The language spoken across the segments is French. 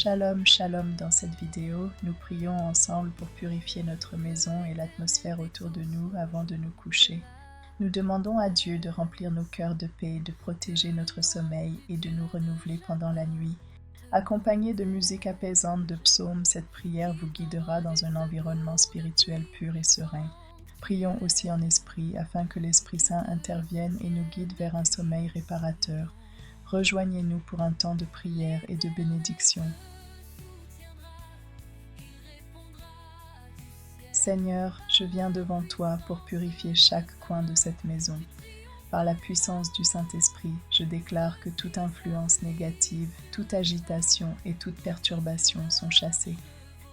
Shalom, shalom. Dans cette vidéo, nous prions ensemble pour purifier notre maison et l'atmosphère autour de nous avant de nous coucher. Nous demandons à Dieu de remplir nos cœurs de paix, de protéger notre sommeil et de nous renouveler pendant la nuit. Accompagnée de musique apaisante de psaumes, cette prière vous guidera dans un environnement spirituel pur et serein. Prions aussi en esprit afin que l'Esprit Saint intervienne et nous guide vers un sommeil réparateur. Rejoignez-nous pour un temps de prière et de bénédiction. Seigneur, je viens devant toi pour purifier chaque coin de cette maison. Par la puissance du Saint-Esprit, je déclare que toute influence négative, toute agitation et toute perturbation sont chassées.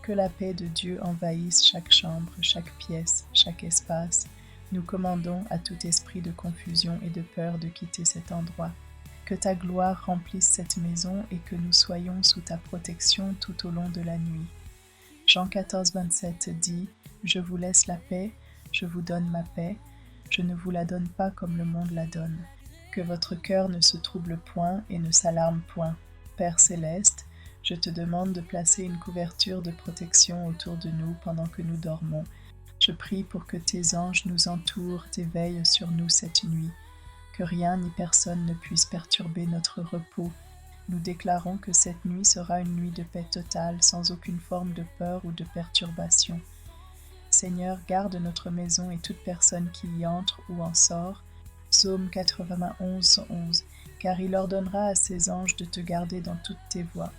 Que la paix de Dieu envahisse chaque chambre, chaque pièce, chaque espace. Nous commandons à tout esprit de confusion et de peur de quitter cet endroit. Que ta gloire remplisse cette maison et que nous soyons sous ta protection tout au long de la nuit. Jean 14, 27 dit « Je vous laisse la paix, je vous donne ma paix, je ne vous la donne pas comme le monde la donne. Que votre cœur ne se trouble point et ne s'alarme point. Père céleste, je te demande de placer une couverture de protection autour de nous pendant que nous dormons. Je prie pour que tes anges nous entourent et veillent sur nous cette nuit. Que rien ni personne ne puisse perturber notre repos. Nous déclarons que cette nuit sera une nuit de paix totale, sans aucune forme de peur ou de perturbation. Seigneur, garde notre maison et toute personne qui y entre ou en sort. Psaume 91, 11. Car il ordonnera à ses anges de te garder dans toutes tes voies.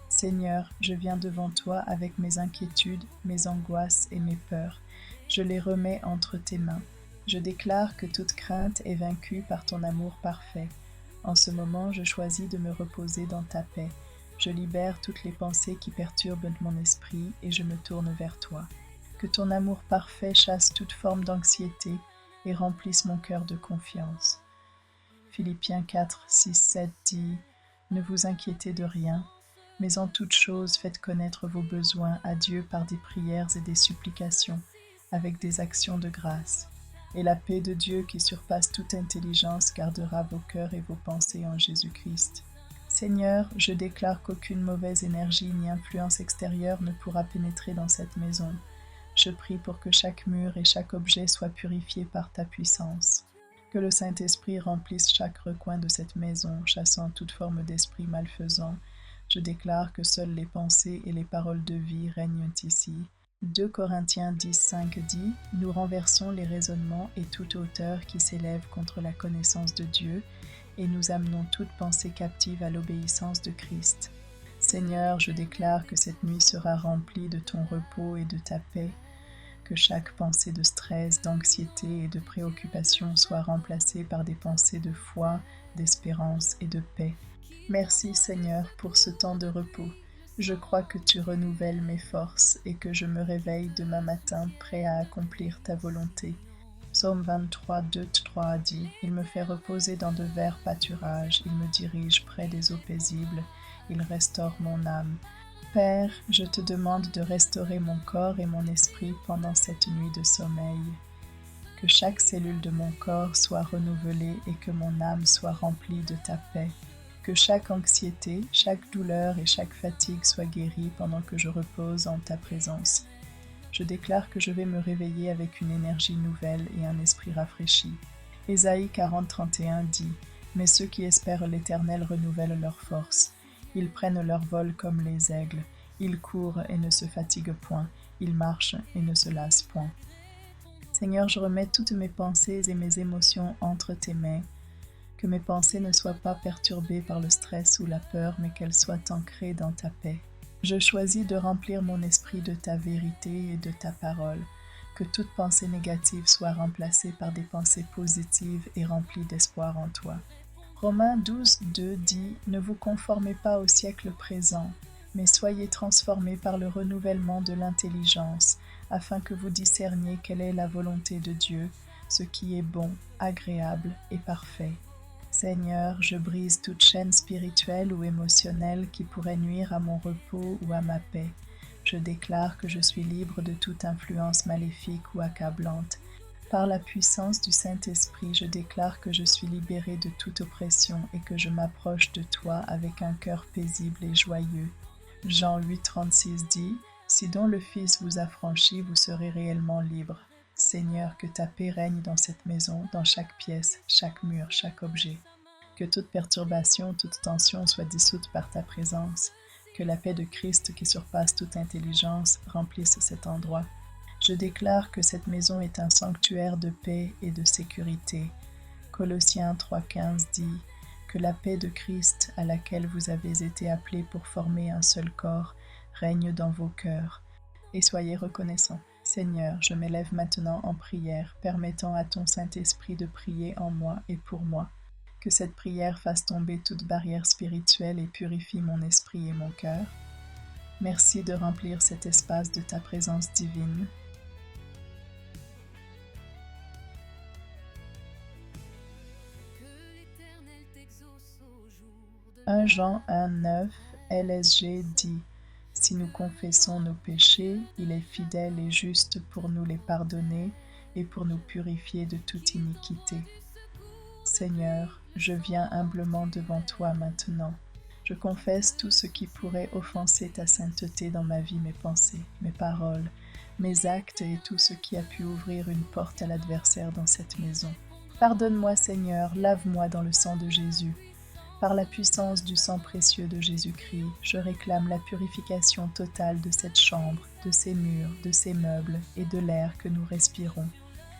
Seigneur, je viens devant toi avec mes inquiétudes, mes angoisses et mes peurs. Je les remets entre tes mains. Je déclare que toute crainte est vaincue par ton amour parfait. En ce moment, je choisis de me reposer dans ta paix. Je libère toutes les pensées qui perturbent mon esprit et je me tourne vers toi. Que ton amour parfait chasse toute forme d'anxiété et remplisse mon cœur de confiance. Philippiens 4, 6, 7 dit « Ne vous inquiétez de rien, mais en toute chose faites connaître vos besoins à Dieu par des prières et des supplications, avec des actions de grâce. Et la paix de Dieu qui surpasse toute intelligence gardera vos cœurs et vos pensées en Jésus-Christ. Seigneur, je déclare qu'aucune mauvaise énergie ni influence extérieure ne pourra pénétrer dans cette maison. Je prie pour que chaque mur et chaque objet soit purifié par ta puissance. Que le Saint-Esprit remplisse chaque recoin de cette maison, chassant toute forme d'esprit malfaisant. Je déclare que seules les pensées et les paroles de vie règnent ici. 2 Corinthiens 10, 5 dit « Nous renversons les raisonnements et toute hauteur qui s'élève contre la connaissance de Dieu, et nous amenons toute pensée captive à l'obéissance de Christ. Seigneur, je déclare que cette nuit sera remplie de ton repos et de ta paix, que chaque pensée de stress, d'anxiété et de préoccupation soit remplacée par des pensées de foi, d'espérance et de paix. Merci Seigneur pour ce temps de repos. Je crois que tu renouvelles mes forces et que je me réveille demain matin prêt à accomplir ta volonté. Psaume 23, 2, 3 dit « Il me fait reposer dans de verts pâturages, il me dirige près des eaux paisibles, il restaure mon âme. » Père, je te demande de restaurer mon corps et mon esprit pendant cette nuit de sommeil. Que chaque cellule de mon corps soit renouvelée et que mon âme soit remplie de ta paix. Que chaque anxiété, chaque douleur et chaque fatigue soient guéries pendant que je repose en ta présence. Je déclare que je vais me réveiller avec une énergie nouvelle et un esprit rafraîchi. Ésaïe 40, 31 dit « Mais ceux qui espèrent l'Éternel renouvellent leur force. Ils prennent leur vol comme les aigles. Ils courent et ne se fatiguent point. Ils marchent et ne se lassent point. » Seigneur, je remets toutes mes pensées et mes émotions entre tes mains. Que mes pensées ne soient pas perturbées par le stress ou la peur, mais qu'elles soient ancrées dans ta paix. Je choisis de remplir mon esprit de ta vérité et de ta parole. Que toute pensée négative soit remplacée par des pensées positives et remplies d'espoir en toi. Romains 12, 2 dit « Ne vous conformez pas au siècle présent, mais soyez transformés par le renouvellement de l'intelligence, afin que vous discerniez quelle est la volonté de Dieu, ce qui est bon, agréable et parfait. » Seigneur, je brise toute chaîne spirituelle ou émotionnelle qui pourrait nuire à mon repos ou à ma paix. Je déclare que je suis libre de toute influence maléfique ou accablante. Par la puissance du Saint-Esprit, je déclare que je suis libérée de toute oppression et que je m'approche de toi avec un cœur paisible et joyeux. Jean 8,36 dit « Si donc le Fils vous a franchi, vous serez réellement libre. Seigneur, que ta paix règne dans cette maison, dans chaque pièce, chaque mur, chaque objet. Que toute perturbation, toute tension soit dissoute par ta présence. Que la paix de Christ qui surpasse toute intelligence remplisse cet endroit. Je déclare que cette maison est un sanctuaire de paix et de sécurité. Colossiens 3,15 dit « Que la paix de Christ, à laquelle vous avez été appelés pour former un seul corps, règne dans vos cœurs. Et soyez reconnaissants. Seigneur, je m'élève maintenant en prière, permettant à ton Saint-Esprit de prier en moi et pour moi. Que cette prière fasse tomber toute barrière spirituelle et purifie mon esprit et mon cœur. Merci de remplir cet espace de ta présence divine. 1 Jean 1,9 LSG dit « Si nous confessons nos péchés, il est fidèle et juste pour nous les pardonner et pour nous purifier de toute iniquité. » Seigneur, je viens humblement devant toi maintenant. Je confesse tout ce qui pourrait offenser ta sainteté dans ma vie, mes pensées, mes paroles, mes actes et tout ce qui a pu ouvrir une porte à l'adversaire dans cette maison. Pardonne-moi, Seigneur, lave-moi dans le sang de Jésus. Par la puissance du sang précieux de Jésus-Christ, je réclame la purification totale de cette chambre, de ces murs, de ces meubles et de l'air que nous respirons.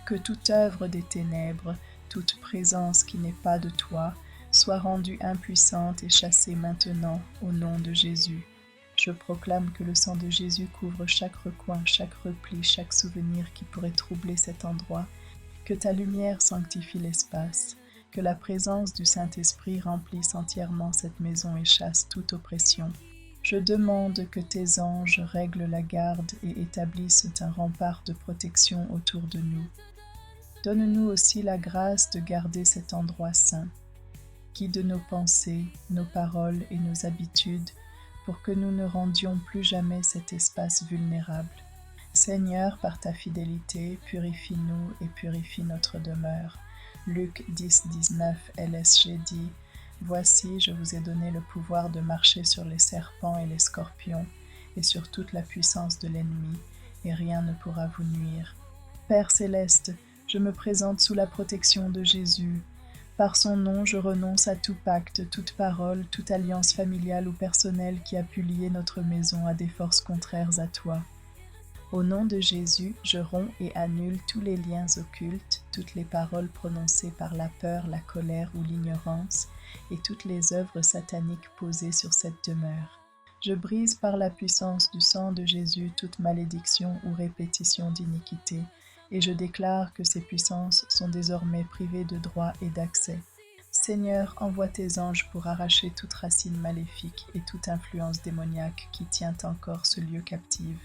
Que toute œuvre des ténèbres, toute présence qui n'est pas de toi, soit rendue impuissante et chassée maintenant au nom de Jésus. Je proclame que le sang de Jésus couvre chaque recoin, chaque repli, chaque souvenir qui pourrait troubler cet endroit. Que ta lumière sanctifie l'espace. Que la présence du Saint-Esprit remplisse entièrement cette maison et chasse toute oppression. Je demande que tes anges règlent la garde et établissent un rempart de protection autour de nous. Donne-nous aussi la grâce de garder cet endroit saint. Guide nos pensées, nos paroles et nos habitudes pour que nous ne rendions plus jamais cet espace vulnérable. Seigneur, par ta fidélité, purifie-nous et purifie notre demeure. Luc 10,19 LSG dit « Voici, je vous ai donné le pouvoir de marcher sur les serpents et les scorpions, et sur toute la puissance de l'ennemi, et rien ne pourra vous nuire. Père céleste, je me présente sous la protection de Jésus. Par son nom, je renonce à tout pacte, toute parole, toute alliance familiale ou personnelle qui a pu lier notre maison à des forces contraires à toi. Au nom de Jésus, je romps et annule tous les liens occultes, toutes les paroles prononcées par la peur, la colère ou l'ignorance, et toutes les œuvres sataniques posées sur cette demeure. Je brise par la puissance du sang de Jésus toute malédiction ou répétition d'iniquité, et je déclare que ces puissances sont désormais privées de droit et d'accès. Seigneur, envoie tes anges pour arracher toute racine maléfique et toute influence démoniaque qui tient encore ce lieu captif.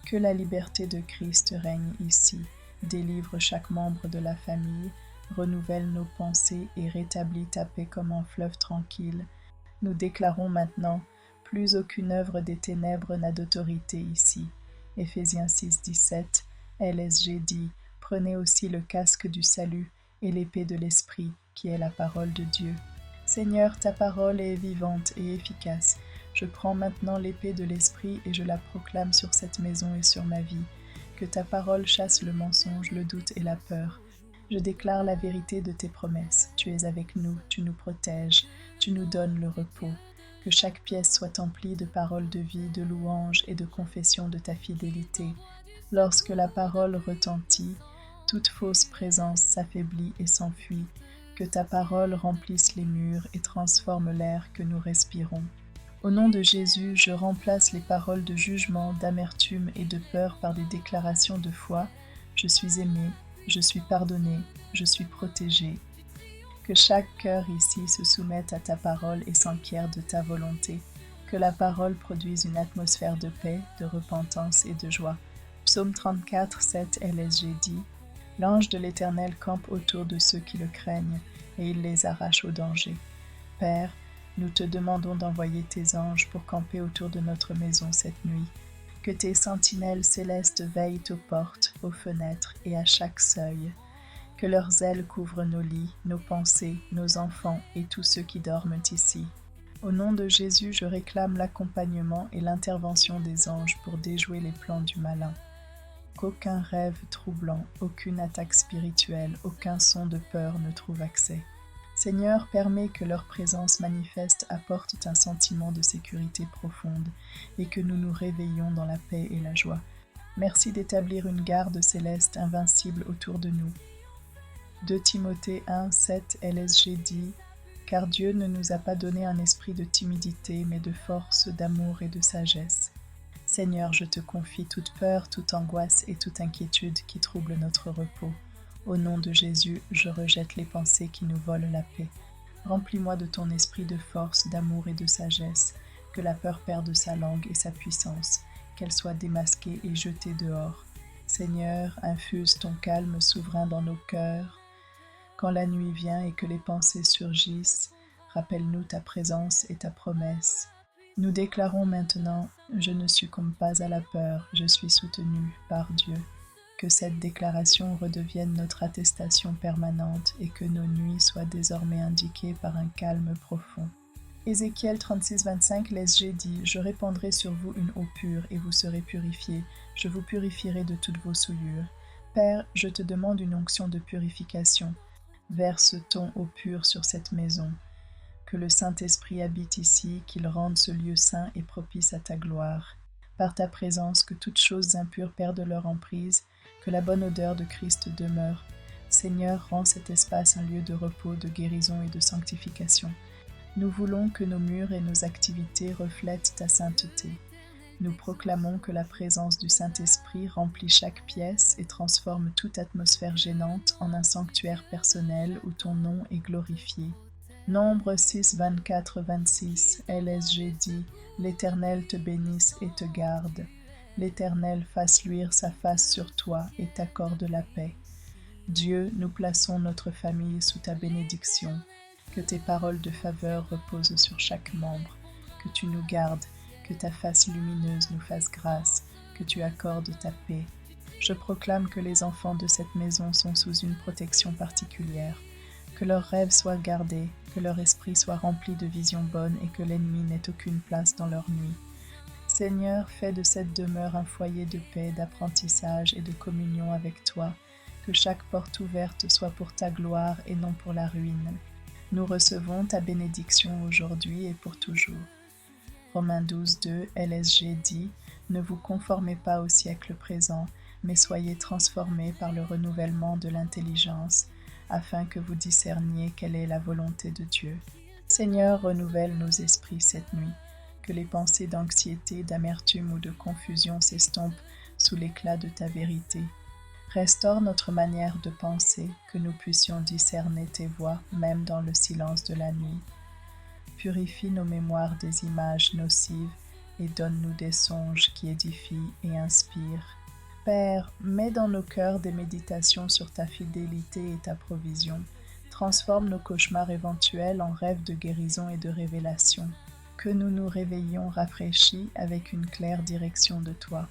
Que la liberté de Christ règne ici, délivre chaque membre de la famille, renouvelle nos pensées et rétablit ta paix comme un fleuve tranquille. Nous déclarons maintenant, plus aucune œuvre des ténèbres n'a d'autorité ici. Éphésiens 6,17, LSG dit, prenez aussi le casque du salut et l'épée de l'Esprit, qui est la parole de Dieu. Seigneur, ta parole est vivante et efficace. Je prends maintenant l'épée de l'Esprit et je la proclame sur cette maison et sur ma vie. Que ta parole chasse le mensonge, le doute et la peur. Je déclare la vérité de tes promesses. Tu es avec nous, tu nous protèges, tu nous donnes le repos. Que chaque pièce soit emplie de paroles de vie, de louanges et de confession de ta fidélité. Lorsque la parole retentit, toute fausse présence s'affaiblit et s'enfuit. Que ta parole remplisse les murs et transforme l'air que nous respirons. Au nom de Jésus, je remplace les paroles de jugement, d'amertume et de peur par des déclarations de foi. Je suis aimé, je suis pardonné, je suis protégé. Que chaque cœur ici se soumette à ta parole et s'enquiert de ta volonté. Que la parole produise une atmosphère de paix, de repentance et de joie. Psaume 34, 7 LSG dit « L'ange de l'Éternel campe autour de ceux qui le craignent, et il les arrache au danger. Père, nous te demandons d'envoyer tes anges pour camper autour de notre maison cette nuit. Que tes sentinelles célestes veillent aux portes, aux fenêtres et à chaque seuil. Que leurs ailes couvrent nos lits, nos pensées, nos enfants et tous ceux qui dorment ici. Au nom de Jésus, je réclame l'accompagnement et l'intervention des anges pour déjouer les plans du malin. Qu'aucun rêve troublant, aucune attaque spirituelle, aucun son de peur ne trouve accès. Seigneur, permets que leur présence manifeste apporte un sentiment de sécurité profonde et que nous nous réveillons dans la paix et la joie. Merci d'établir une garde céleste invincible autour de nous. 2 Timothée 1, 7 LSG dit « Car Dieu ne nous a pas donné un esprit de timidité, mais de force, d'amour et de sagesse. » Seigneur, je te confie toute peur, toute angoisse et toute inquiétude qui troublent notre repos. Au nom de Jésus, je rejette les pensées qui nous volent la paix. Remplis-moi de ton esprit de force, d'amour et de sagesse, que la peur perde sa langue et sa puissance, qu'elle soit démasquée et jetée dehors. Seigneur, infuse ton calme souverain dans nos cœurs. Quand la nuit vient et que les pensées surgissent, rappelle-nous ta présence et ta promesse. Nous déclarons maintenant « Je ne succombe pas à la peur, je suis soutenu par Dieu ». Que cette déclaration redevienne notre attestation permanente et que nos nuits soient désormais indiquées par un calme profond. Ézéchiel 36, 25, l'SG dit « Je répandrai sur vous une eau pure et vous serez purifiés, je vous purifierai de toutes vos souillures. Père, je te demande une onction de purification. Verse ton eau pure sur cette maison. Que le Saint-Esprit habite ici, qu'il rende ce lieu saint et propice à ta gloire. Par ta présence, que toutes choses impures perdent leur emprise, que la bonne odeur de Christ demeure. Seigneur, rends cet espace un lieu de repos, de guérison et de sanctification. Nous voulons que nos murs et nos activités reflètent ta sainteté. Nous proclamons que la présence du Saint-Esprit remplit chaque pièce et transforme toute atmosphère gênante en un sanctuaire personnel où ton nom est glorifié. Nombre 6, 24, 26, LSG dit « L'Éternel te bénisse et te garde. L'Éternel fasse luire sa face sur toi et t'accorde la paix. Dieu, nous plaçons notre famille sous ta bénédiction. Que tes paroles de faveur reposent sur chaque membre. Que tu nous gardes, que ta face lumineuse nous fasse grâce, que tu accordes ta paix. Je proclame que les enfants de cette maison sont sous une protection particulière. Que leurs rêves soient gardés, que leur esprit soit rempli de visions bonnes et que l'ennemi n'ait aucune place dans leur nuit. Seigneur, fais de cette demeure un foyer de paix, d'apprentissage et de communion avec toi, que chaque porte ouverte soit pour ta gloire et non pour la ruine. Nous recevons ta bénédiction aujourd'hui et pour toujours. Romains 12, 2, LSG dit « Ne vous conformez pas au siècle présent, mais soyez transformés par le renouvellement de l'intelligence, afin que vous discerniez quelle est la volonté de Dieu. Seigneur, renouvelle nos esprits cette nuit, que les pensées d'anxiété, d'amertume ou de confusion s'estompent sous l'éclat de ta vérité. Restaure notre manière de penser, que nous puissions discerner tes voies, même dans le silence de la nuit. Purifie nos mémoires des images nocives et donne-nous des songes qui édifient et inspirent. Père, mets dans nos cœurs des méditations sur ta fidélité et ta provision. Transforme nos cauchemars éventuels en rêves de guérison et de révélation. Que nous nous réveillions rafraîchis avec une claire direction de toi.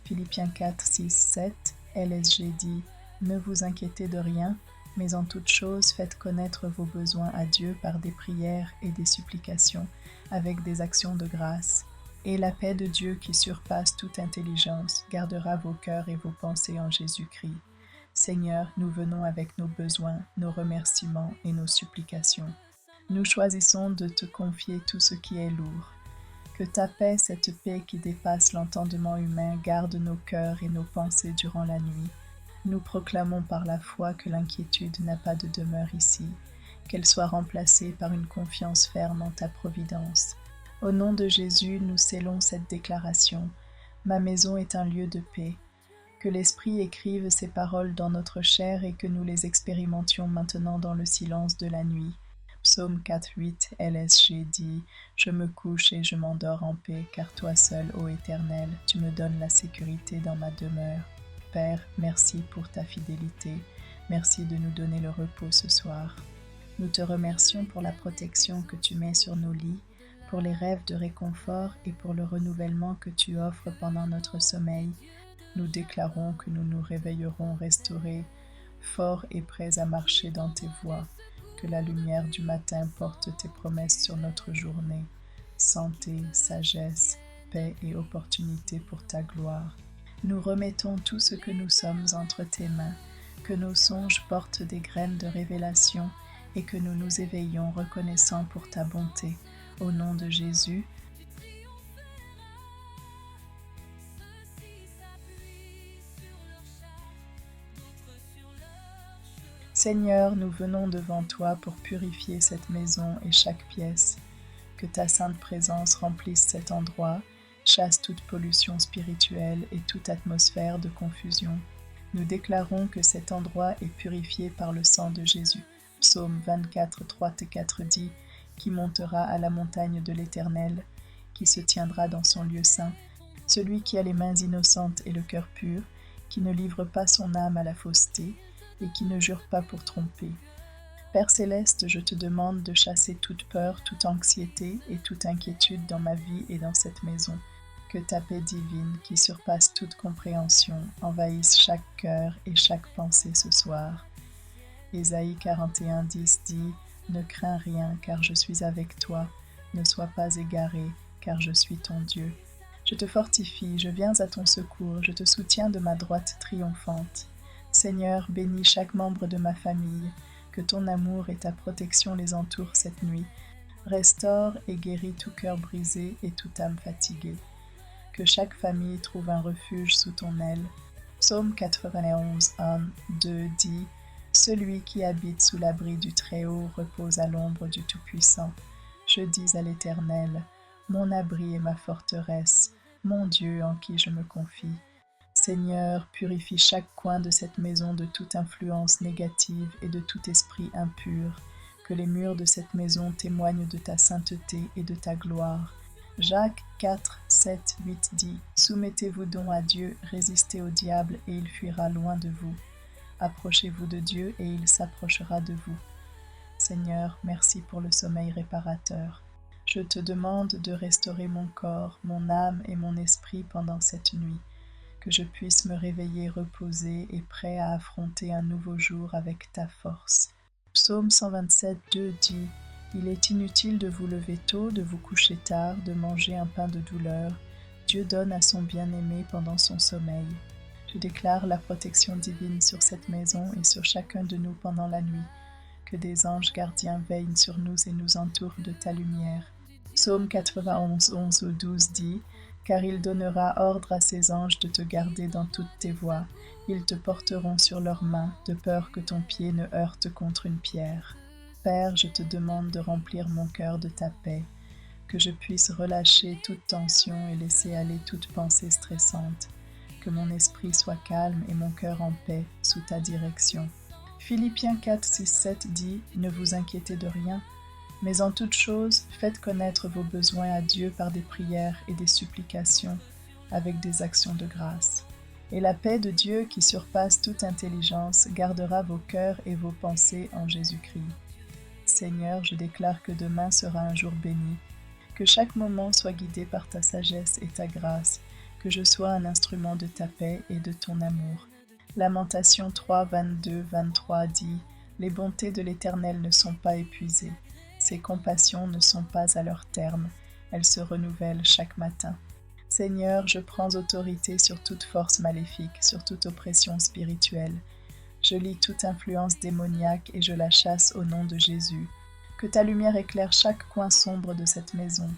Philippiens 4, 6, 7, LSG dit « Ne vous inquiétez de rien, mais en toute chose faites connaître vos besoins à Dieu par des prières et des supplications, avec des actions de grâce. Et la paix de Dieu qui surpasse toute intelligence gardera vos cœurs et vos pensées en Jésus-Christ. Seigneur, nous venons avec nos besoins, nos remerciements et nos supplications. Nous choisissons de te confier tout ce qui est lourd. Que ta paix, cette paix qui dépasse l'entendement humain, garde nos cœurs et nos pensées durant la nuit. Nous proclamons par la foi que l'inquiétude n'a pas de demeure ici, qu'elle soit remplacée par une confiance ferme en ta providence. Au nom de Jésus, nous scellons cette déclaration. Ma maison est un lieu de paix. Que l'Esprit écrive ces paroles dans notre chair et que nous les expérimentions maintenant dans le silence de la nuit. Psaume 4.8, LSG dit « Je me couche et je m'endors en paix, car toi seul, ô Éternel, tu me donnes la sécurité dans ma demeure. » Père, merci pour ta fidélité. Merci de nous donner le repos ce soir. Nous te remercions pour la protection que tu mets sur nos lits, pour les rêves de réconfort et pour le renouvellement que tu offres pendant notre sommeil. Nous déclarons que nous nous réveillerons restaurés, forts et prêts à marcher dans tes voies. que la lumière du matin porte tes promesses sur notre journée. Santé, sagesse, paix et opportunité pour ta gloire. Nous remettons tout ce que nous sommes entre tes mains, que nos songes portent des graines de révélation et que nous nous éveillons reconnaissants pour ta bonté. Au nom de Jésus, Seigneur, nous venons devant toi pour purifier cette maison et chaque pièce. Que ta sainte présence remplisse cet endroit, chasse toute pollution spirituelle et toute atmosphère de confusion. Nous déclarons que cet endroit est purifié par le sang de Jésus. Psaume 24, 3-4 dit, qui montera à la montagne de l'Éternel, qui se tiendra dans son lieu saint, celui qui a les mains innocentes et le cœur pur, qui ne livre pas son âme à la fausseté, et qui ne jure pas pour tromper. Père céleste, je te demande de chasser toute peur, toute anxiété et toute inquiétude dans ma vie et dans cette maison. Que ta paix divine, qui surpasse toute compréhension, envahisse chaque cœur et chaque pensée ce soir. Ésaïe 41, 10 dit « Ne crains rien, car je suis avec toi. Ne sois pas égaré, car je suis ton Dieu. Je te fortifie, je viens à ton secours, je te soutiens de ma droite triomphante. Seigneur, bénis chaque membre de ma famille, que ton amour et ta protection les entourent cette nuit. Restaure et guéris tout cœur brisé et toute âme fatiguée. Que chaque famille trouve un refuge sous ton aile. Psaume 91, 1, 2 dit « Celui qui habite sous l'abri du Très-Haut repose à l'ombre du Tout-Puissant. Je dis à l'Éternel, mon abri et ma forteresse, mon Dieu en qui je me confie. » Seigneur, purifie chaque coin de cette maison de toute influence négative et de tout esprit impur. Que les murs de cette maison témoignent de ta sainteté et de ta gloire. Jacques 4, 7, 8 dit « Soumettez-vous donc à Dieu, résistez au diable et il fuira loin de vous. Approchez-vous de Dieu et il s'approchera de vous. » Seigneur, merci pour le sommeil réparateur. Je te demande de restaurer mon corps, mon âme et mon esprit pendant cette nuit. Que je puisse me réveiller reposé et prêt à affronter un nouveau jour avec ta force. Psaume 127, 2 dit « Il est inutile de vous lever tôt, de vous coucher tard, de manger un pain de douleur. Dieu donne à son bien-aimé pendant son sommeil. » Je déclare la protection divine sur cette maison et sur chacun de nous pendant la nuit. Que des anges gardiens veillent sur nous et nous entourent de ta lumière. Psaume 91, 11 au 12 dit « Car il donnera ordre à ses anges de te garder dans toutes tes voies. Ils te porteront sur leurs mains, de peur que ton pied ne heurte contre une pierre. » Père, je te demande de remplir mon cœur de ta paix, que je puisse relâcher toute tension et laisser aller toute pensée stressante, que mon esprit soit calme et mon cœur en paix sous ta direction. Philippiens 4, 6, 7 dit « Ne vous inquiétez de rien, mais en toute chose, faites connaître vos besoins à Dieu par des prières et des supplications, avec des actions de grâce. Et la paix de Dieu qui surpasse toute intelligence gardera vos cœurs et vos pensées en Jésus-Christ. » Seigneur, je déclare que demain sera un jour béni, que chaque moment soit guidé par ta sagesse et ta grâce, que je sois un instrument de ta paix et de ton amour. Lamentation 3, 22, 23 dit « Les bontés de l'Éternel ne sont pas épuisées. Ses compassions ne sont pas à leur terme, elles se renouvellent chaque matin. Seigneur, je prends autorité sur toute force maléfique, sur toute oppression spirituelle. Je lie toute influence démoniaque et je la chasse au nom de Jésus. Que ta lumière éclaire chaque coin sombre de cette maison.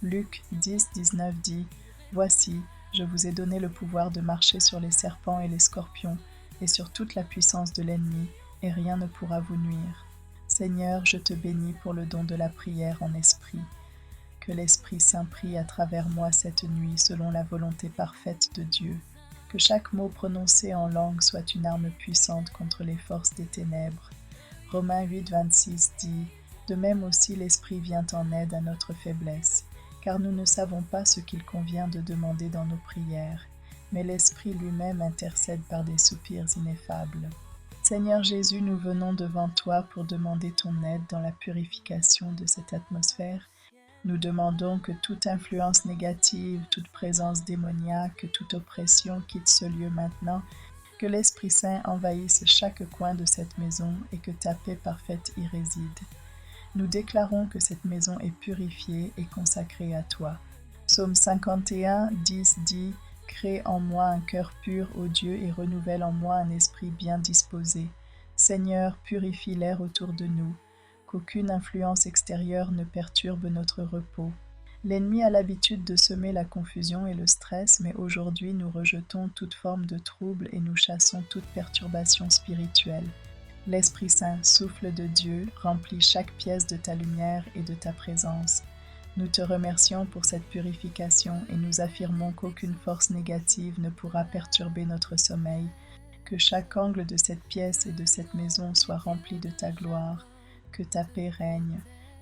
Luc 10, 19 dit « Voici, je vous ai donné le pouvoir de marcher sur les serpents et les scorpions, et sur toute la puissance de l'ennemi, et rien ne pourra vous nuire. » Seigneur, je te bénis pour le don de la prière en esprit. Que l'Esprit Saint prie à travers moi cette nuit selon la volonté parfaite de Dieu. Que chaque mot prononcé en langue soit une arme puissante contre les forces des ténèbres. Romains 8, 26 dit « De même aussi l'Esprit vient en aide à notre faiblesse, car nous ne savons pas ce qu'il convient de demander dans nos prières, mais l'Esprit lui-même intercède par des soupirs ineffables. » Seigneur Jésus, nous venons devant toi pour demander ton aide dans la purification de cette atmosphère. Nous demandons que toute influence négative, toute présence démoniaque, toute oppression quitte ce lieu maintenant, Que l'Esprit Saint envahisse chaque coin de cette maison et que ta paix parfaite y réside. Nous déclarons que cette maison est purifiée et consacrée à toi. Psaume 51, 10 dit « Crée en moi un cœur pur, ô Dieu, et renouvelle en moi un esprit bien disposé. Seigneur, purifie l'air autour de nous, qu'aucune influence extérieure ne perturbe notre repos. » L'ennemi a l'habitude de semer la confusion et le stress, mais aujourd'hui nous rejetons toute forme de trouble et nous chassons toute perturbation spirituelle. L'Esprit Saint, souffle de Dieu, remplit chaque pièce de ta lumière et de ta présence. Nous te remercions pour cette purification et nous affirmons qu'aucune force négative ne pourra perturber notre sommeil, que chaque angle de cette pièce et de cette maison soit rempli de ta gloire, que ta paix règne.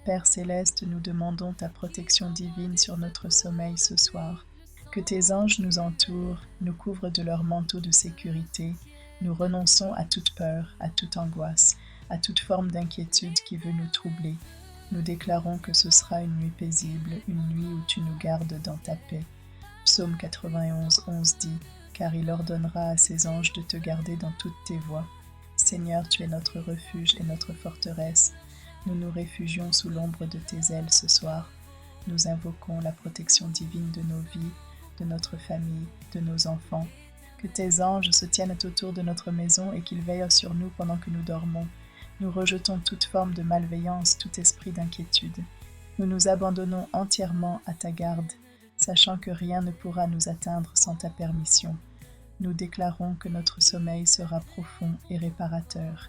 Père céleste, nous demandons ta protection divine sur notre sommeil ce soir. Que tes anges nous entourent, nous couvrent de leur manteau de sécurité. Nous renonçons à toute peur, à toute angoisse, à toute forme d'inquiétude qui veut nous troubler. Nous déclarons que ce sera une nuit paisible, une nuit où tu nous gardes dans ta paix. Psaume 91, 11 dit « Car il ordonnera à ses anges de te garder dans toutes tes voies. Seigneur, tu es notre refuge et notre forteresse. Nous nous réfugions sous l'ombre de tes ailes ce soir. Nous invoquons la protection divine de nos vies, de notre famille, de nos enfants. Que tes anges se tiennent autour de notre maison et qu'ils veillent sur nous pendant que nous dormons. Nous rejetons toute forme de malveillance, tout esprit d'inquiétude. Nous nous abandonnons entièrement à ta garde, sachant que rien ne pourra nous atteindre sans ta permission. Nous déclarons que notre sommeil sera profond et réparateur.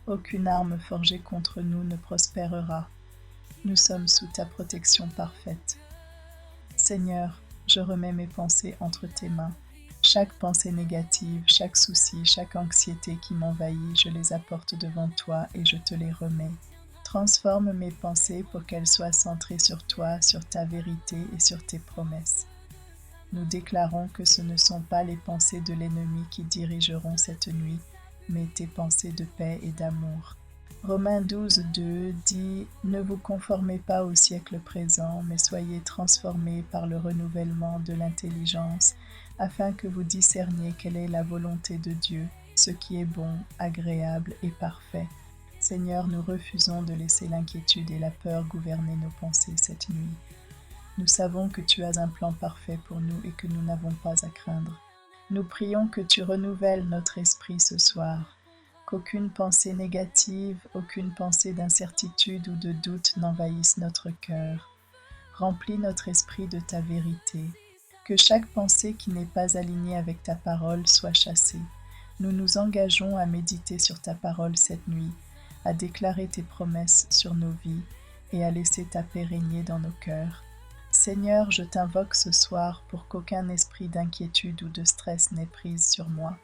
Aucune arme forgée contre nous ne prospérera. Nous sommes sous ta protection parfaite. Seigneur, je remets mes pensées entre tes mains. Chaque pensée négative, chaque souci, chaque anxiété qui m'envahit, je les apporte devant toi et je te les remets. Transforme mes pensées pour qu'elles soient centrées sur toi, sur ta vérité et sur tes promesses. Nous déclarons que ce ne sont pas les pensées de l'ennemi qui dirigeront cette nuit, mais tes pensées de paix et d'amour. Romains 12, 2 dit « Ne vous conformez pas au siècle présent, mais soyez transformés par le renouvellement de l'intelligence, afin que vous discerniez quelle est la volonté de Dieu, ce qui est bon, agréable et parfait. » Seigneur, nous refusons de laisser l'inquiétude et la peur gouverner nos pensées cette nuit. Nous savons que tu as un plan parfait pour nous et que nous n'avons pas à craindre. Nous prions que tu renouvelles notre esprit ce soir, qu'aucune pensée négative, aucune pensée d'incertitude ou de doute n'envahisse notre cœur. Remplis notre esprit de ta vérité, que chaque pensée qui n'est pas alignée avec ta parole soit chassée. Nous nous engageons à méditer sur ta parole cette nuit, à déclarer tes promesses sur nos vies et à laisser ta paix régner dans nos cœurs. Seigneur, je t'invoque ce soir pour qu'aucun esprit d'inquiétude ou de stress n'ait prise sur moi.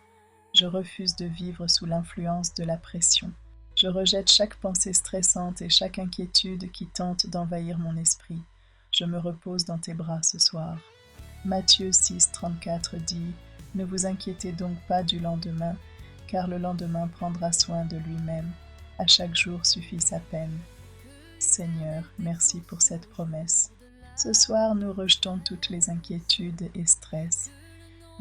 Je refuse de vivre sous l'influence de la pression. Je rejette chaque pensée stressante et chaque inquiétude qui tente d'envahir mon esprit. Je me repose dans tes bras ce soir. Matthieu 6, 34 dit « Ne vous inquiétez donc pas du lendemain, car le lendemain prendra soin de lui-même. À chaque jour suffit sa peine. » Seigneur, merci pour cette promesse. Ce soir, nous rejetons toutes les inquiétudes et stress.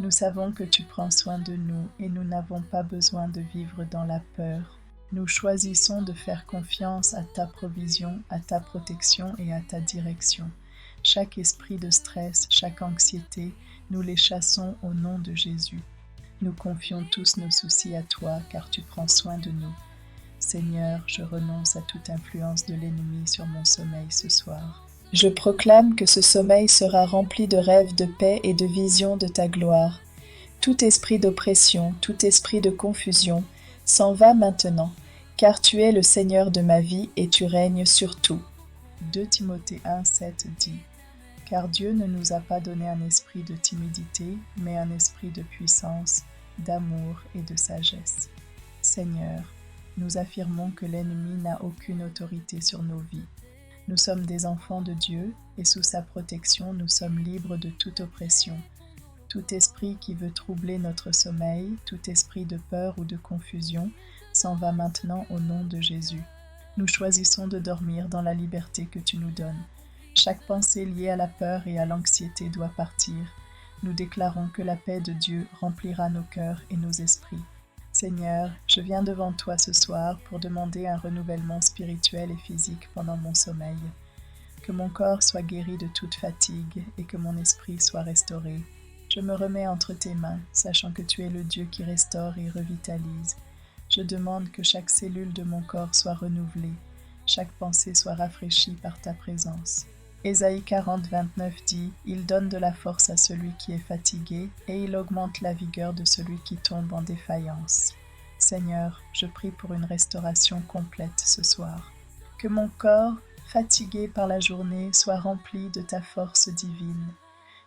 Nous savons que tu prends soin de nous et nous n'avons pas besoin de vivre dans la peur. Nous choisissons de faire confiance à ta provision, à ta protection et à ta direction. Chaque esprit de stress, chaque anxiété, nous les chassons au nom de Jésus. Nous confions tous nos soucis à toi car tu prends soin de nous. Seigneur, je renonce à toute influence de l'ennemi sur mon sommeil ce soir. Je proclame que ce sommeil sera rempli de rêves de paix et de visions de ta gloire. Tout esprit d'oppression, tout esprit de confusion s'en va maintenant, car tu es le Seigneur de ma vie et tu règnes sur tout. 2 Timothée 1, 7 dit « Car Dieu ne nous a pas donné un esprit de timidité, mais un esprit de puissance, d'amour et de sagesse. » Seigneur, nous affirmons que l'ennemi n'a aucune autorité sur nos vies. Nous sommes des enfants de Dieu et sous sa protection, nous sommes libres de toute oppression. Tout esprit qui veut troubler notre sommeil, tout esprit de peur ou de confusion, s'en va maintenant au nom de Jésus. Nous choisissons de dormir dans la liberté que tu nous donnes. Chaque pensée liée à la peur et à l'anxiété doit partir. Nous déclarons que la paix de Dieu remplira nos cœurs et nos esprits. Seigneur, je viens devant toi ce soir pour demander un renouvellement spirituel et physique pendant mon sommeil. Que mon corps soit guéri de toute fatigue et que mon esprit soit restauré. Je me remets entre tes mains, sachant que tu es le Dieu qui restaure et revitalise. Je demande que chaque cellule de mon corps soit renouvelée, chaque pensée soit rafraîchie par ta présence. Ésaïe 40, 29 dit « Il donne de la force à celui qui est fatigué et il augmente la vigueur de celui qui tombe en défaillance. » Seigneur, je prie pour une restauration complète ce soir. Que mon corps, fatigué par la journée, soit rempli de ta force divine.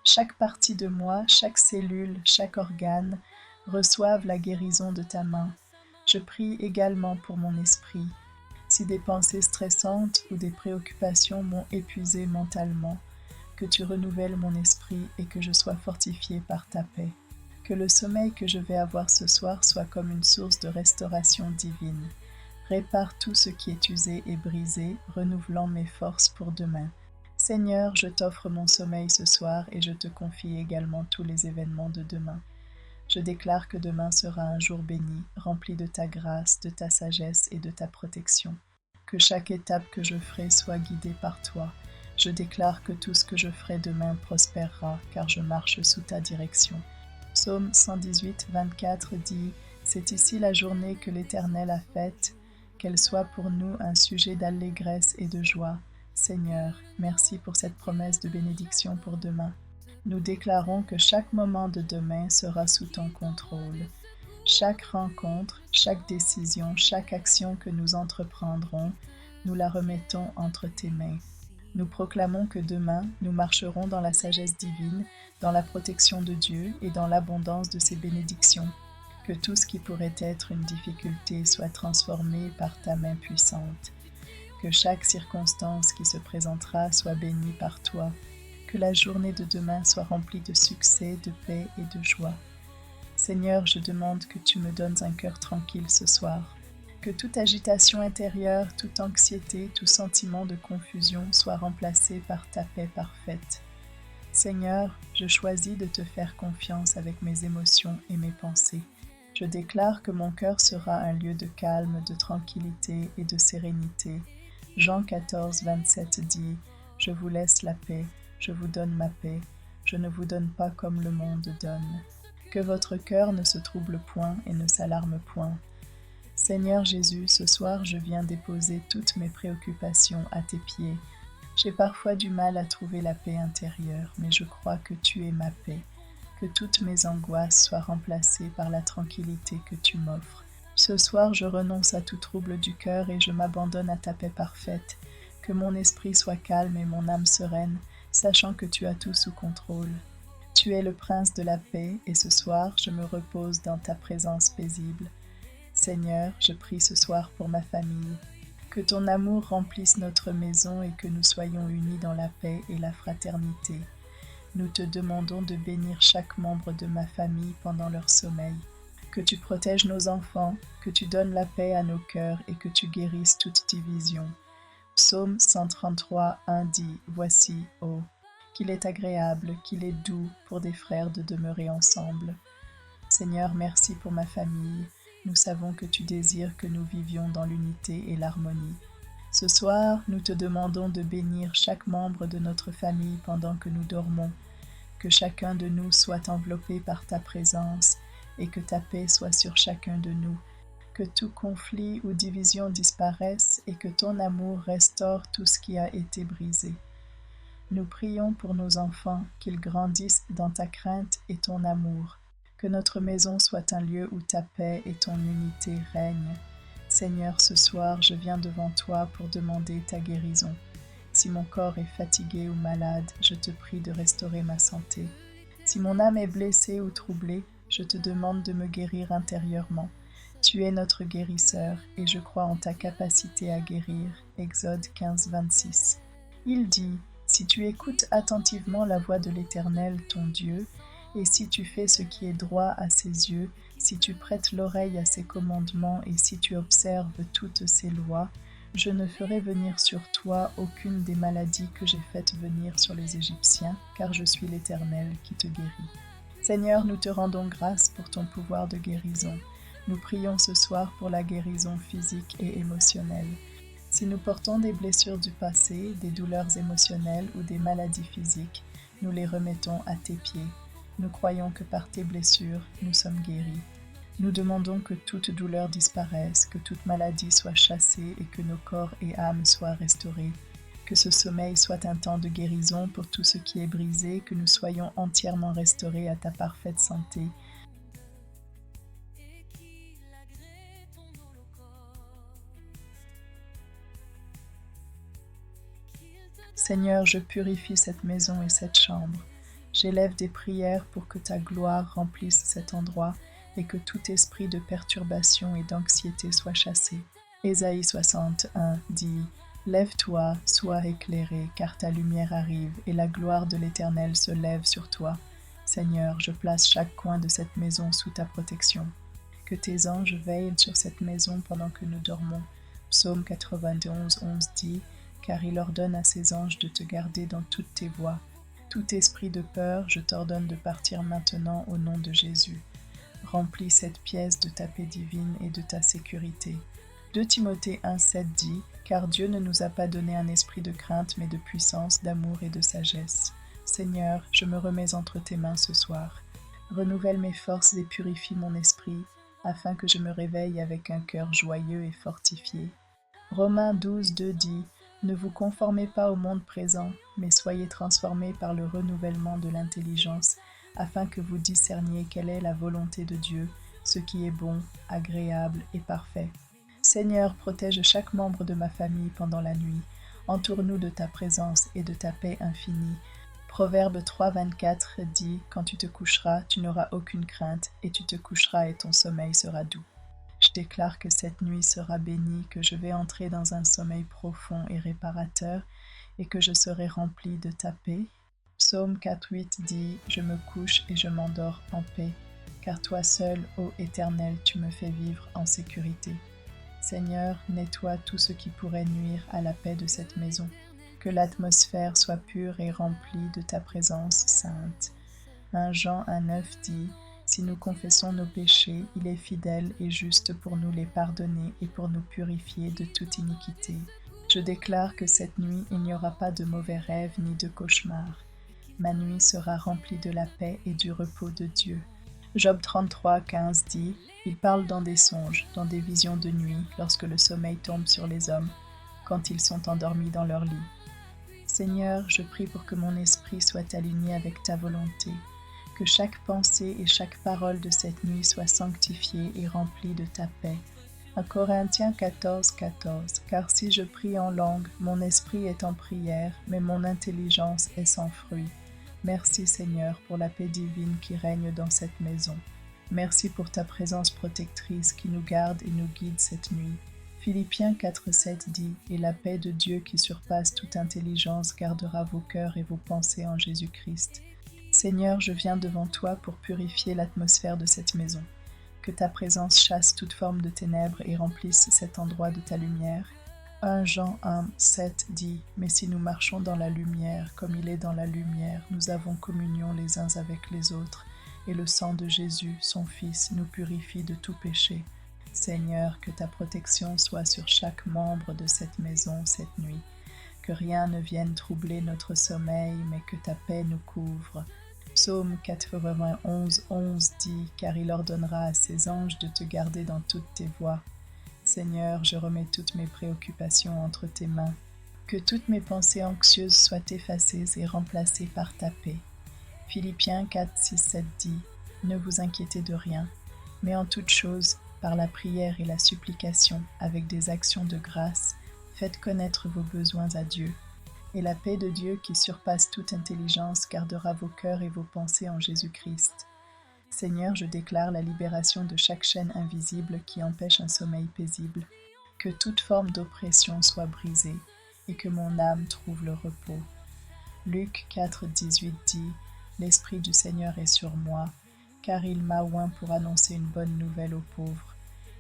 Chaque partie de moi, chaque cellule, chaque organe reçoivent la guérison de ta main. Je prie également pour mon esprit. Si des pensées stressantes ou des préoccupations m'ont épuisé mentalement, que tu renouvelles mon esprit et que je sois fortifié par ta paix. Que le sommeil que je vais avoir ce soir soit comme une source de restauration divine. Répare tout ce qui est usé et brisé, renouvelant mes forces pour demain. Seigneur, je t'offre mon sommeil ce soir et je te confie également tous les événements de demain. Je déclare que demain sera un jour béni, rempli de ta grâce, de ta sagesse et de ta protection. Que chaque étape que je ferai soit guidée par toi. Je déclare que tout ce que je ferai demain prospérera, car je marche sous ta direction. Psaume 118, 24 dit « C'est ici la journée que l'Éternel a faite, qu'elle soit pour nous un sujet d'allégresse et de joie. Seigneur, merci pour cette promesse de bénédiction pour demain. Nous déclarons que chaque moment de demain sera sous ton contrôle. Chaque rencontre, chaque décision, chaque action que nous entreprendrons, nous la remettons entre tes mains. Nous proclamons que demain, nous marcherons dans la sagesse divine, dans la protection de Dieu et dans l'abondance de ses bénédictions. Que tout ce qui pourrait être une difficulté soit transformé par ta main puissante. Que chaque circonstance qui se présentera soit bénie par toi. Que la journée de demain soit remplie de succès, de paix et de joie. Seigneur, je demande que tu me donnes un cœur tranquille ce soir. Que toute agitation intérieure, toute anxiété, tout sentiment de confusion soit remplacé par ta paix parfaite. Seigneur, je choisis de te faire confiance avec mes émotions et mes pensées. Je déclare que mon cœur sera un lieu de calme, de tranquillité et de sérénité. Jean 14, 27 dit « Je vous laisse la paix, je vous donne ma paix, je ne vous donne pas comme le monde donne. » Que votre cœur ne se trouble point et ne s'alarme point. Seigneur Jésus, ce soir je viens déposer toutes mes préoccupations à tes pieds. J'ai parfois du mal à trouver la paix intérieure, mais je crois que tu es ma paix. Que toutes mes angoisses soient remplacées par la tranquillité que tu m'offres. Ce soir, je renonce à tout trouble du cœur et je m'abandonne à ta paix parfaite. Que mon esprit soit calme et mon âme sereine, sachant que tu as tout sous contrôle. Tu es le prince de la paix et ce soir, je me repose dans ta présence paisible. Seigneur, je prie ce soir pour ma famille. Que ton amour remplisse notre maison et que nous soyons unis dans la paix et la fraternité. Nous te demandons de bénir chaque membre de ma famille pendant leur sommeil. Que tu protèges nos enfants, que tu donnes la paix à nos cœurs et que tu guérisses toute division. Psaume 133, 1 dit « Voici, ô, qu'il est agréable, qu'il est doux pour des frères de demeurer ensemble. » Seigneur, merci pour ma famille. Nous savons que tu désires que nous vivions dans l'unité et l'harmonie. Ce soir, nous te demandons de bénir chaque membre de notre famille pendant que nous dormons. Que chacun de nous soit enveloppé par ta présence et que ta paix soit sur chacun de nous. Que tout conflit ou division disparaisse et que ton amour restaure tout ce qui a été brisé. Nous prions pour nos enfants, qu'ils grandissent dans ta crainte et ton amour. Que notre maison soit un lieu où ta paix et ton unité règnent. Seigneur, ce soir, je viens devant toi pour demander ta guérison. Si mon corps est fatigué ou malade, je te prie de restaurer ma santé. Si mon âme est blessée ou troublée, je te demande de me guérir intérieurement. Tu es notre guérisseur et je crois en ta capacité à guérir. Exode 15, 26. Il dit « Si tu écoutes attentivement la voix de l'Éternel, ton Dieu, et si tu fais ce qui est droit à ses yeux, si tu prêtes l'oreille à ses commandements et si tu observes toutes ses lois, je ne ferai venir sur toi aucune des maladies que j'ai faites venir sur les Égyptiens, car je suis l'Éternel qui te guérit. » Seigneur, nous te rendons grâce pour ton pouvoir de guérison. Nous prions ce soir pour la guérison physique et émotionnelle. Si nous portons des blessures du passé, des douleurs émotionnelles ou des maladies physiques, nous les remettons à tes pieds. Nous croyons que par tes blessures, nous sommes guéris. Nous demandons que toute douleur disparaisse, que toute maladie soit chassée et que nos corps et âmes soient restaurés. Que ce sommeil soit un temps de guérison pour tout ce qui est brisé, que nous soyons entièrement restaurés à ta parfaite santé. Seigneur, je purifie cette maison et cette chambre. J'élève des prières pour que ta gloire remplisse cet endroit et que tout esprit de perturbation et d'anxiété soit chassé. Ésaïe 61 dit « Lève-toi, sois éclairé, car ta lumière arrive et la gloire de l'Éternel se lève sur toi. Seigneur, je place chaque coin de cette maison sous ta protection. Que tes anges veillent sur cette maison pendant que nous dormons. Psaume 91, 11 dit « Car il ordonne à ses anges de te garder dans toutes tes voies. Tout esprit de peur, je t'ordonne de partir maintenant au nom de Jésus. Remplis cette pièce de ta paix divine et de ta sécurité. » 2 Timothée 1,7 dit « Car Dieu ne nous a pas donné un esprit de crainte, mais de puissance, d'amour et de sagesse. Seigneur, je me remets entre tes mains ce soir. Renouvelle mes forces et purifie mon esprit, afin que je me réveille avec un cœur joyeux et fortifié. » Romains 12,2 dit « Ne vous conformez pas au monde présent, mais soyez transformés par le renouvellement de l'intelligence, afin que vous discerniez quelle est la volonté de Dieu, ce qui est bon, agréable et parfait. » Seigneur, protège chaque membre de ma famille pendant la nuit. Entoure-nous de ta présence et de ta paix infinie. Proverbe 3,24 dit « Quand tu te coucheras, tu n'auras aucune crainte, et tu te coucheras et ton sommeil sera doux. » Je déclare que cette nuit sera bénie, que je vais entrer dans un sommeil profond et réparateur, et que je serai rempli de ta paix. Psaume 4,8 dit « Je me couche et je m'endors en paix, car toi seul, ô Éternel, tu me fais vivre en sécurité. » Seigneur, nettoie tout ce qui pourrait nuire à la paix de cette maison. Que l'atmosphère soit pure et remplie de ta présence sainte. 1 Jean 1,9 dit « Si nous confessons nos péchés, il est fidèle et juste pour nous les pardonner et pour nous purifier de toute iniquité. » Je déclare que cette nuit, il n'y aura pas de mauvais rêves ni de cauchemars. Ma nuit sera remplie de la paix et du repos de Dieu. Job 33,15 dit « Il parle dans des songes, dans des visions de nuit, lorsque le sommeil tombe sur les hommes, quand ils sont endormis dans leur lit. » Seigneur, je prie pour que mon esprit soit aligné avec ta volonté, que chaque pensée et chaque parole de cette nuit soit sanctifiée et remplie de ta paix. 1 Corinthiens 14,14 Car si je prie en langue, mon esprit est en prière, mais mon intelligence est sans fruit. Merci Seigneur pour la paix divine qui règne dans cette maison. Merci pour ta présence protectrice qui nous garde et nous guide cette nuit. Philippiens 4,7 dit « Et la paix de Dieu qui surpasse toute intelligence gardera vos cœurs et vos pensées en Jésus-Christ. » Seigneur, je viens devant toi pour purifier l'atmosphère de cette maison. Que ta présence chasse toute forme de ténèbres et remplisse cet endroit de ta lumière. 1 Jean 1,7 dit « Mais si nous marchons dans la lumière, comme il est dans la lumière, nous avons communion les uns avec les autres, et le sang de Jésus, son Fils, nous purifie de tout péché. » Seigneur, que ta protection soit sur chaque membre de cette maison cette nuit. Que rien ne vienne troubler notre sommeil, mais que ta paix nous couvre. Psaume 91,11 dit « Car il ordonnera à ses anges de te garder dans toutes tes voies. » Seigneur, je remets toutes mes préoccupations entre tes mains. Que toutes mes pensées anxieuses soient effacées et remplacées par ta paix. Philippiens 4,6-7 dit « Ne vous inquiétez de rien, mais en toute chose, par la prière et la supplication, avec des actions de grâce, faites connaître vos besoins à Dieu. Et la paix de Dieu qui surpasse toute intelligence gardera vos cœurs et vos pensées en Jésus-Christ. Seigneur, je déclare la libération de chaque chaîne invisible qui empêche un sommeil paisible. Que toute forme d'oppression soit brisée et que mon âme trouve le repos. Luc 4,18 dit « L'Esprit du Seigneur est sur moi, car il m'a oint pour annoncer une bonne nouvelle aux pauvres.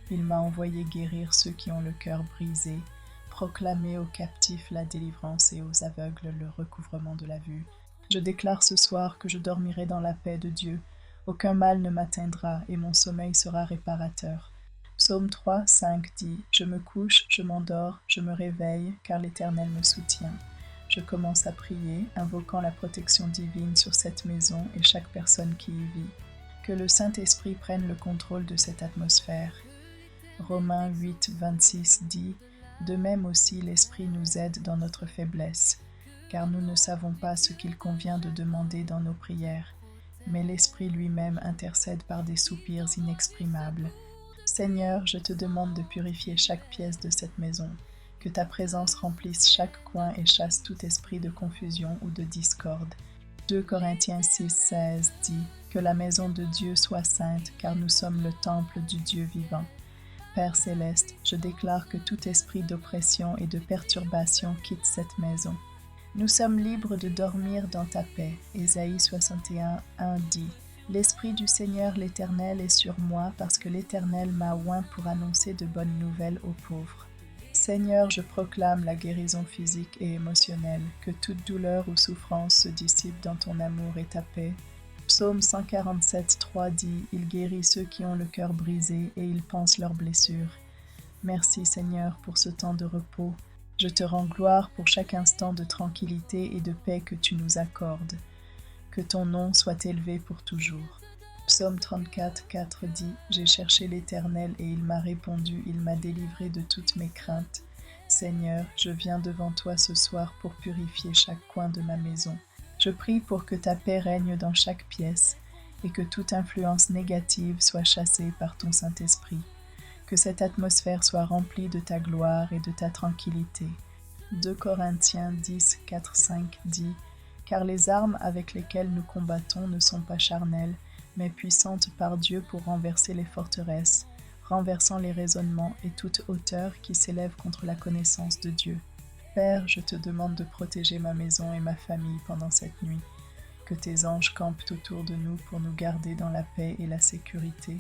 Il m'a envoyé guérir ceux qui ont le cœur brisé, proclamer aux captifs la délivrance et aux aveugles le recouvrement de la vue. Je déclare ce soir que je dormirai dans la paix de Dieu. Aucun mal ne m'atteindra et mon sommeil sera réparateur. Psaume 3, 5 dit « Je me couche, je m'endors, je me réveille, car l'Éternel me soutient. » Je commence à prier, invoquant la protection divine sur cette maison et chaque personne qui y vit. Que le Saint-Esprit prenne le contrôle de cette atmosphère. Romains 8, 26 dit « De même aussi l'Esprit nous aide dans notre faiblesse, car nous ne savons pas ce qu'il convient de demander dans nos prières, mais l'Esprit lui-même intercède par des soupirs inexprimables. » Seigneur, je te demande de purifier chaque pièce de cette maison, que ta présence remplisse chaque coin et chasse tout esprit de confusion ou de discorde. 2 Corinthiens 6, 16 dit « Que la maison de Dieu soit sainte, car nous sommes le temple du Dieu vivant. » Père céleste, je déclare que tout esprit d'oppression et de perturbation quitte cette maison. Nous sommes libres de dormir dans ta paix. Ésaïe 61, 1 dit « L'Esprit du Seigneur l'Éternel est sur moi parce que l'Éternel m'a oint pour annoncer de bonnes nouvelles aux pauvres. » Seigneur, je proclame la guérison physique et émotionnelle, que toute douleur ou souffrance se dissipe dans ton amour et ta paix. Psaume 147, 3 dit « Il guérit ceux qui ont le cœur brisé et il panse leurs blessures. » Merci Seigneur pour ce temps de repos. Je te rends gloire pour chaque instant de tranquillité et de paix que tu nous accordes. Que ton nom soit élevé pour toujours. Psaume 34, 4 dit « J'ai cherché l'Éternel et il m'a répondu, il m'a délivré de toutes mes craintes. Seigneur, je viens devant toi ce soir pour purifier chaque coin de ma maison. Je prie pour que ta paix règne dans chaque pièce et que toute influence négative soit chassée par ton Saint-Esprit. Que cette atmosphère soit remplie de ta gloire et de ta tranquillité. 2 Corinthiens 10, 4, 5 dit « Car les armes avec lesquelles nous combattons ne sont pas charnelles, mais puissantes par Dieu pour renverser les forteresses, renversant les raisonnements et toute hauteur qui s'élève contre la connaissance de Dieu. » Père, je te demande de protéger ma maison et ma famille pendant cette nuit. Que tes anges campent autour de nous pour nous garder dans la paix et la sécurité.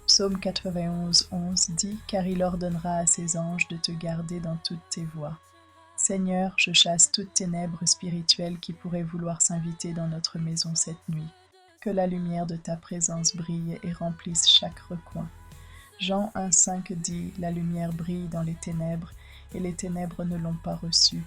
Psaume 91, 11 dit « Car il ordonnera à ses anges de te garder dans toutes tes voies. » Seigneur, je chasse toute ténèbres spirituelles qui pourraient vouloir s'inviter dans notre maison cette nuit. Que la lumière de ta présence brille et remplisse chaque recoin. Jean 1, 5 dit « La lumière brille dans les ténèbres, et les ténèbres ne l'ont pas reçue. »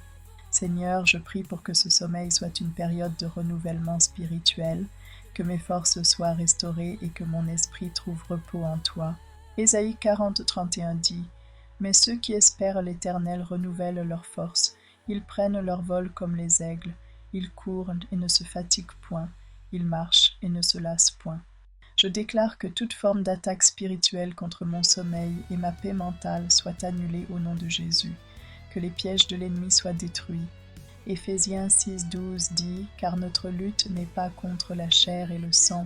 Seigneur, je prie pour que ce sommeil soit une période de renouvellement spirituel, que mes forces soient restaurées et que mon esprit trouve repos en toi. Ésaïe 40, 31 dit « Mais ceux qui espèrent l'Éternel renouvellent leurs forces, ils prennent leur vol comme les aigles, ils courent et ne se fatiguent point, ils marchent et ne se lassent point. » Je déclare que toute forme d'attaque spirituelle contre mon sommeil et ma paix mentale soit annulée au nom de Jésus, que les pièges de l'ennemi soient détruits. Éphésiens 6, 12 dit « Car notre lutte n'est pas contre la chair et le sang,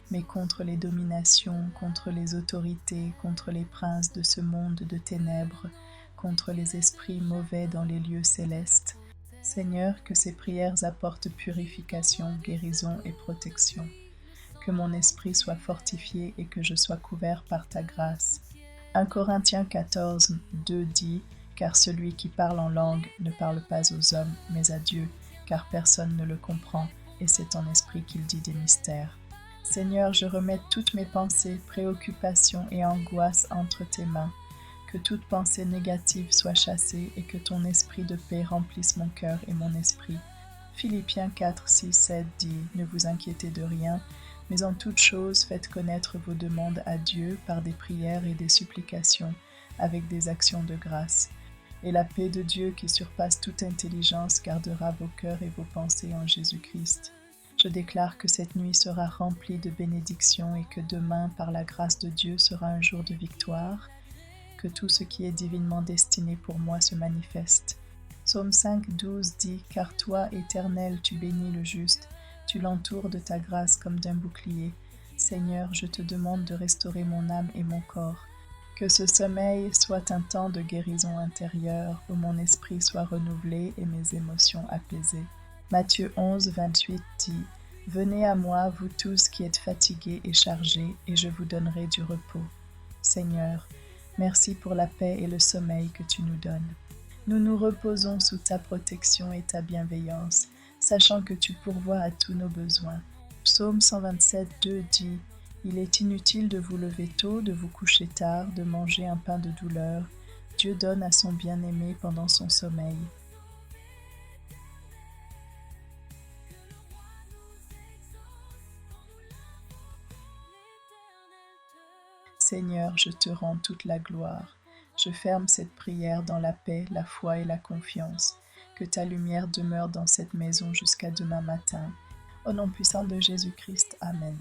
mais contre les dominations, contre les autorités, contre les princes de ce monde de ténèbres, contre les esprits mauvais dans les lieux célestes. » Seigneur, que ces prières apportent purification, guérison et protection. Que mon esprit soit fortifié et que je sois couvert par ta grâce. 1 Corinthiens 14, 2 dit « Car celui qui parle en langue ne parle pas aux hommes, mais à Dieu, car personne ne le comprend, et c'est en esprit qu'il dit des mystères. » Seigneur, je remets toutes mes pensées, préoccupations et angoisses entre tes mains. Que toute pensée négative soit chassée et que ton esprit de paix remplisse mon cœur et mon esprit. Philippiens 4, 6, 7 dit « Ne vous inquiétez de rien, mais en toute chose faites connaître vos demandes à Dieu par des prières et des supplications, avec des actions de grâce. Et la paix de Dieu qui surpasse toute intelligence gardera vos cœurs et vos pensées en Jésus-Christ. Je déclare que cette nuit sera remplie de bénédictions et que demain, par la grâce de Dieu, sera un jour de victoire. Que tout ce qui est divinement destiné pour moi se manifeste. Psaume 5, 12 dit « Car toi, Éternel, tu bénis le juste, tu l'entoures de ta grâce comme d'un bouclier. Seigneur, je te demande de restaurer mon âme et mon corps. Que ce sommeil soit un temps de guérison intérieure, où mon esprit soit renouvelé et mes émotions apaisées. » Matthieu 11, 28 dit « Venez à moi, vous tous qui êtes fatigués et chargés, et je vous donnerai du repos. » Seigneur, merci pour la paix et le sommeil que tu nous donnes. Nous nous reposons sous ta protection et ta bienveillance, sachant que tu pourvois à tous nos besoins. Psaume 127, 2 dit « Il est inutile de vous lever tôt, de vous coucher tard, de manger un pain de douleur. Dieu donne à son bien-aimé pendant son sommeil. Seigneur, je te rends toute la gloire. Je ferme cette prière dans la paix, la foi et la confiance. Que ta lumière demeure dans cette maison jusqu'à demain matin. Au nom puissant de Jésus-Christ, Amen.